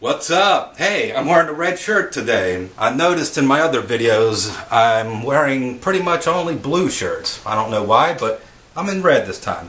What's up? Hey, I'm wearing a red shirt today. I noticed in my other videos I'm wearing pretty much only blue shirts. I don't know why, but I'm in red this time.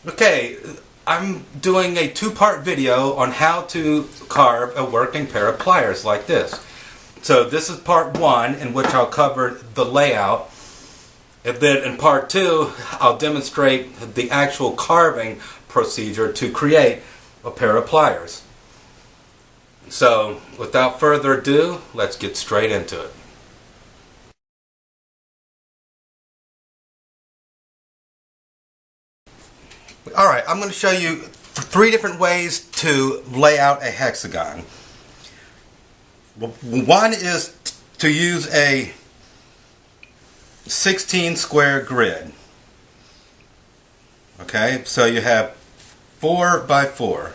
Okay, I'm doing a two-part video on how to carve a working pair of pliers like this. So this is part one, in which I'll cover the layout. And then in part two, I'll demonstrate the actual carving procedure to create a pair of pliers. So, without further ado, let's get straight into it. Alright, I'm going to show you three different ways to lay out a hexagon. One is to use a 16 square grid. Okay, so you have 4 by 4.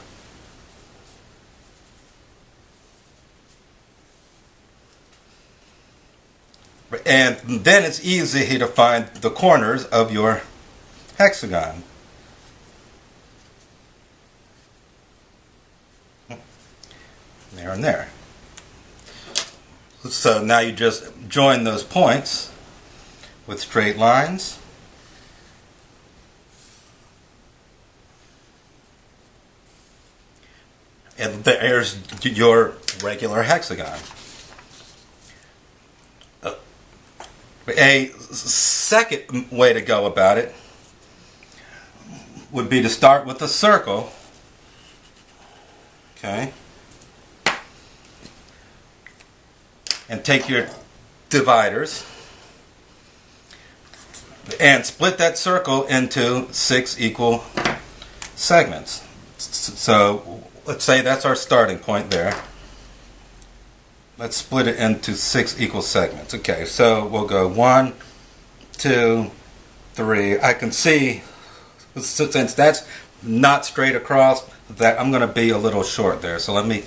And then it's easy to find the corners of your hexagon. There and there. So now you just join those points with straight lines. And there's your regular hexagon. A second way to go about it would be to start with a circle, okay, and take your dividers and split that circle into 6 equal segments. So let's say that's our starting point there. Let's split it into 6 equal segments. Okay, so we'll go 1, 2, 3. I can see, since that's not straight across, that I'm going to be a little short there. So let me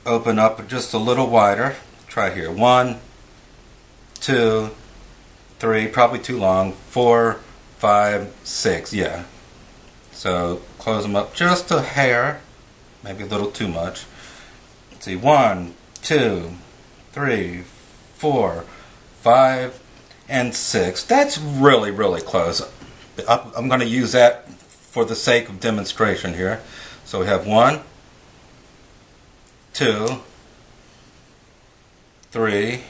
open up just a little wider. Try here. 1, 2, 3, probably too long. 4, 5, 6. Yeah. So close them up just a hair, maybe a little too much. Let's see. 1, 2, 3, 4, 5, and 6. That's really, really close. I'm going to use that for the sake of demonstration here. So we have 1, 2, 3,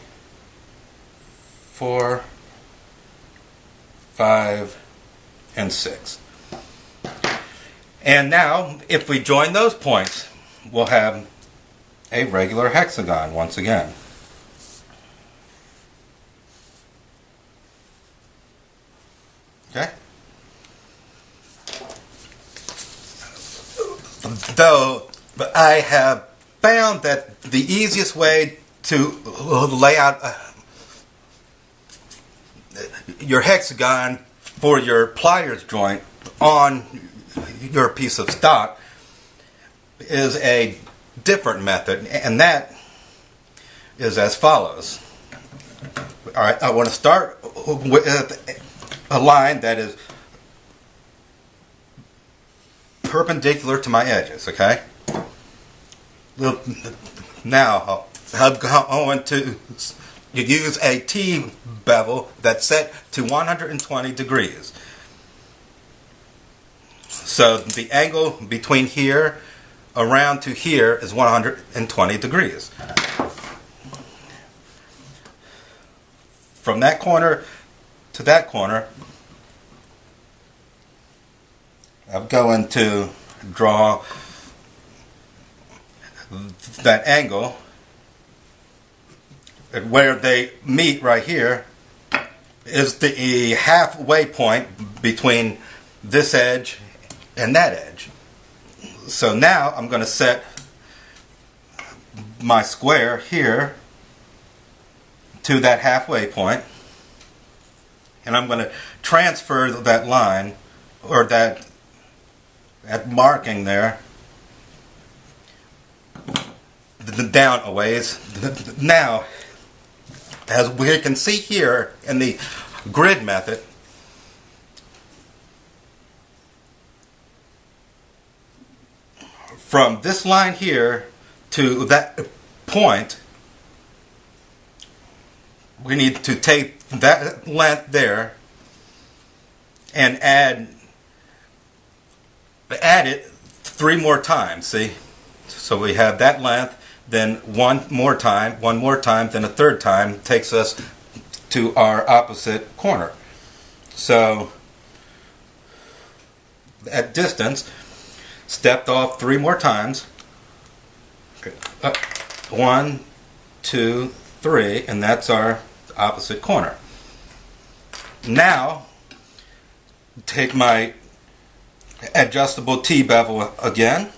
4, 5, and 6. And now, if we join those points, we'll have a regular hexagon once again. Okay? Though I have found that the easiest way to lay out your hexagon for your pliers joint on your piece of stock is a different method, and that is as follows. Alright, I want to start with a line that is perpendicular to my edges, okay? Now, I'm going to use a T-bevel that's set to 120 degrees. So the angle between here around to here is 120 degrees. From that corner to that corner, I'm going to draw that angle. And where they meet right here is the halfway point between this edge and that edge. So now I'm going to set my square here to that halfway point, and I'm going to transfer that line, or that marking there, down a ways. Now, as we can see here in the grid method, from this line here to that point, we need to take that length there and add it 3 more times, see? So we have that length, then one more time, then a third time takes us to our opposite corner. So at distance, stepped off 3 more times. Up, 1, 2, 3, and that's our opposite corner. Now, take my adjustable T-bevel again,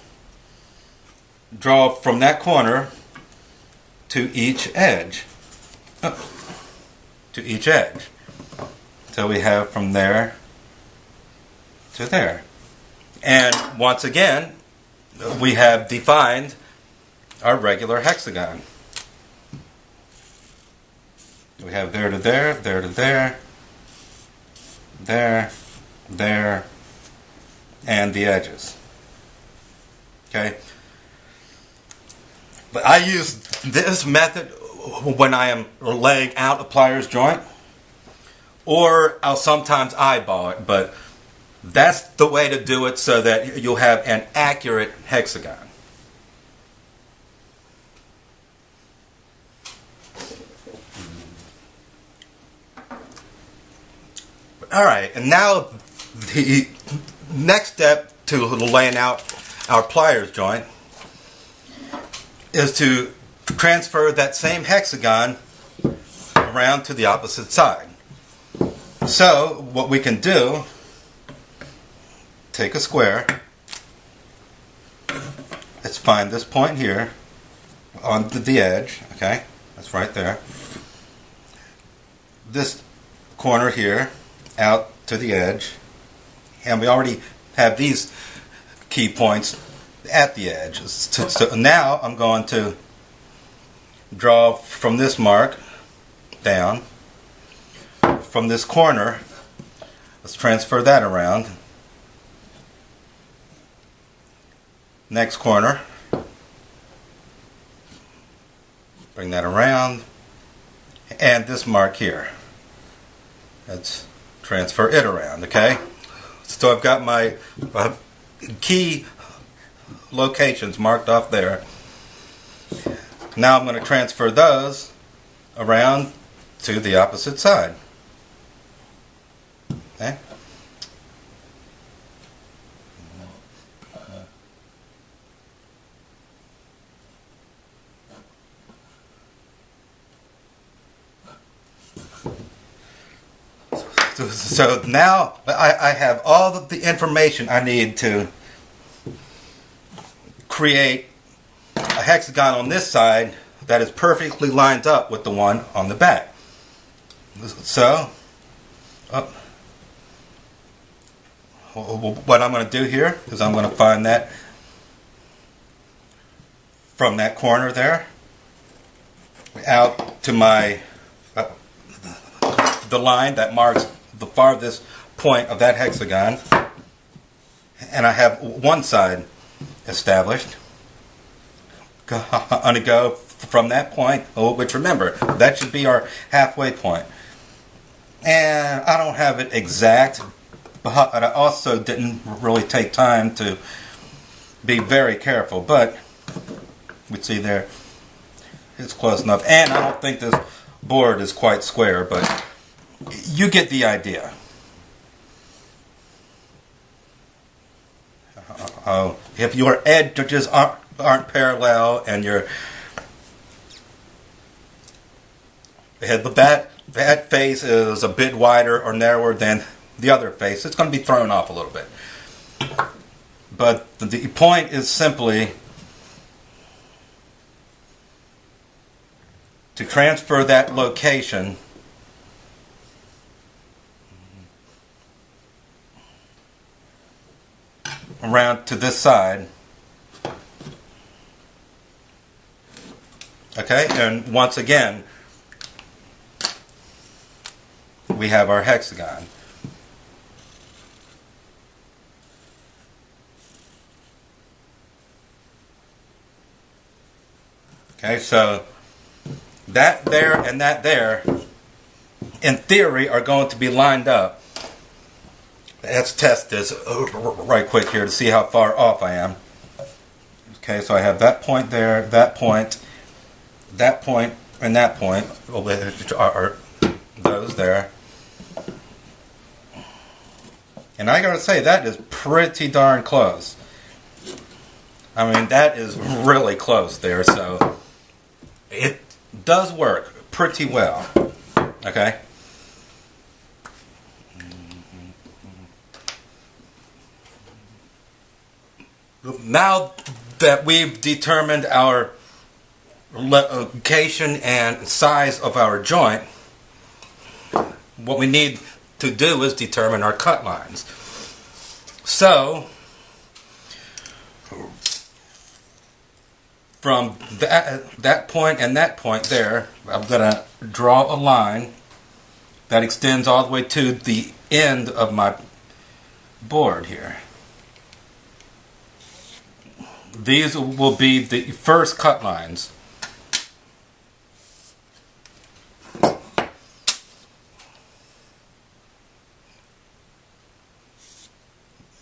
draw from that corner to each edge. To each edge. So we have from there to there. And once again, we have defined our regular hexagon. We have there to there, there to there, there, and the edges. Okay? But I use this method when I am laying out a pliers joint, or I'll sometimes eyeball it, but that's the way to do it so that you'll have an accurate hexagon. Alright, and now the next step to laying out our pliers joint is to transfer that same hexagon around to the opposite side. So what we can do, take a square, let's find this point here on the edge, okay, that's right there, this corner here out to the edge, and we already have these key points at the edge. So now I'm going to draw from this mark down, from this corner, let's transfer that around, next corner, bring that around, and this mark here, let's transfer it around, okay? So I've got my key locations marked off there. Now I'm going to transfer those around to the opposite side. Okay? So now I have all of the information I need to create a hexagon on this side that is perfectly lined up with the one on the back. So, what I'm going to do here is I'm going to find that from that corner there out to my the line that marks the farthest point of that hexagon, and I have one side established. I'm going to go from that point, which remember, that should be our halfway point. And I don't have it exact, but I also didn't really take time to be very careful, but we see there it's close enough. And I don't think this board is quite square, but you get the idea. If your edges aren't parallel and that face is a bit wider or narrower than the other face, it's going to be thrown off a little bit. But the point is simply to transfer that location around to this side. Okay, and once again, we have our hexagon. Okay, so that there and that there, in theory, are going to be lined up. Let's test this right quick here to see how far off I am. Okay, so I have that point there, that point, and that point, which are those there. And I gotta say, that is pretty darn close. I mean, that is really close there, so it does work pretty well. Okay? Now that we've determined our location and size of our joint, what we need to do is determine our cut lines. So, from that point and that point there, I'm going to draw a line that extends all the way to the end of my board here. These will be the first cut lines.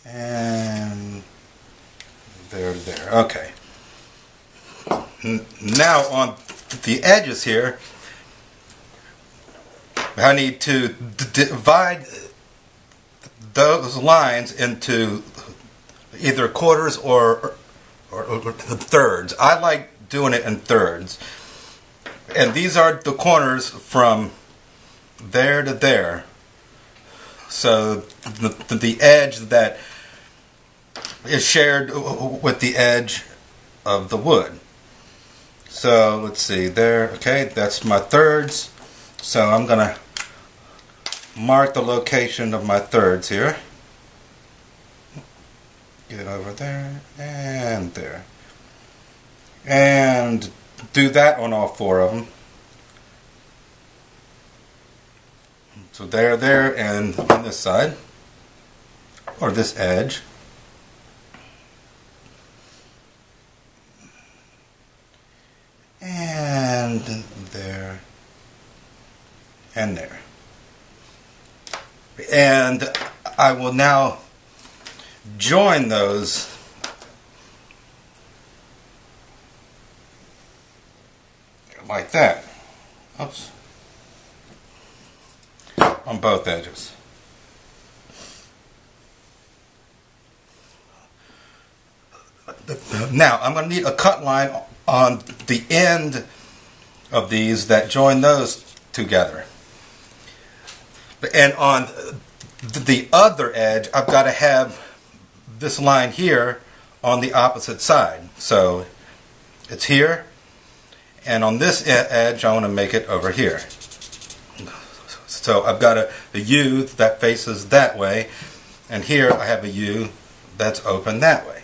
And there. Okay. Now on the edges here, I need to divide those lines into either quarters or thirds. I like doing it in thirds. And these are the corners from there to there. So the edge that is shared with the edge of the wood. So let's see there. Okay, that's my thirds. So I'm going to mark the location of my thirds here. Get over there and there. And do that on all four of them. So there, and on this side, or this edge. And there, and there. And I will now join those like that. Oops. On both edges. Now I'm going to need a cut line on the end of these that join those together. And on the other edge, I've got to have this line here on the opposite side. So it's here, and on this edge I want to make it over here. So I've got a U that faces that way, and here I have a U that's open that way.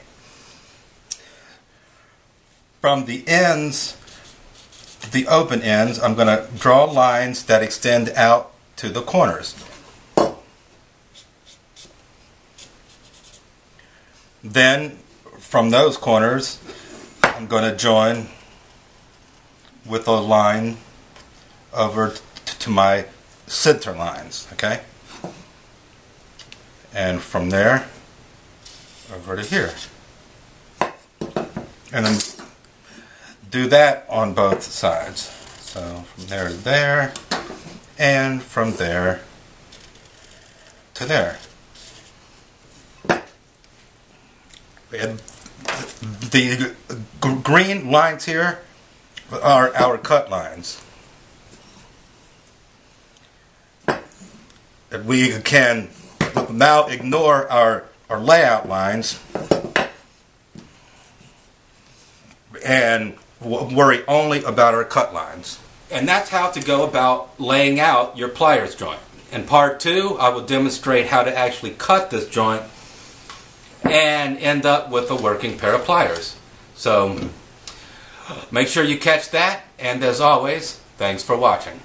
From the ends, the open ends, I'm going to draw lines that extend out to the corners. Then, from those corners, I'm going to join with a line over to my center lines, okay? And from there, over to here. And then do that on both sides. So, from there to there, and from there to there. And the green lines here are our cut lines. And we can now ignore our layout lines and worry only about our cut lines. And that's how to go about laying out your pliers joint. In part 2, I will demonstrate how to actually cut this joint and end up with a working pair of pliers. So make sure you catch that, and as always, thanks for watching.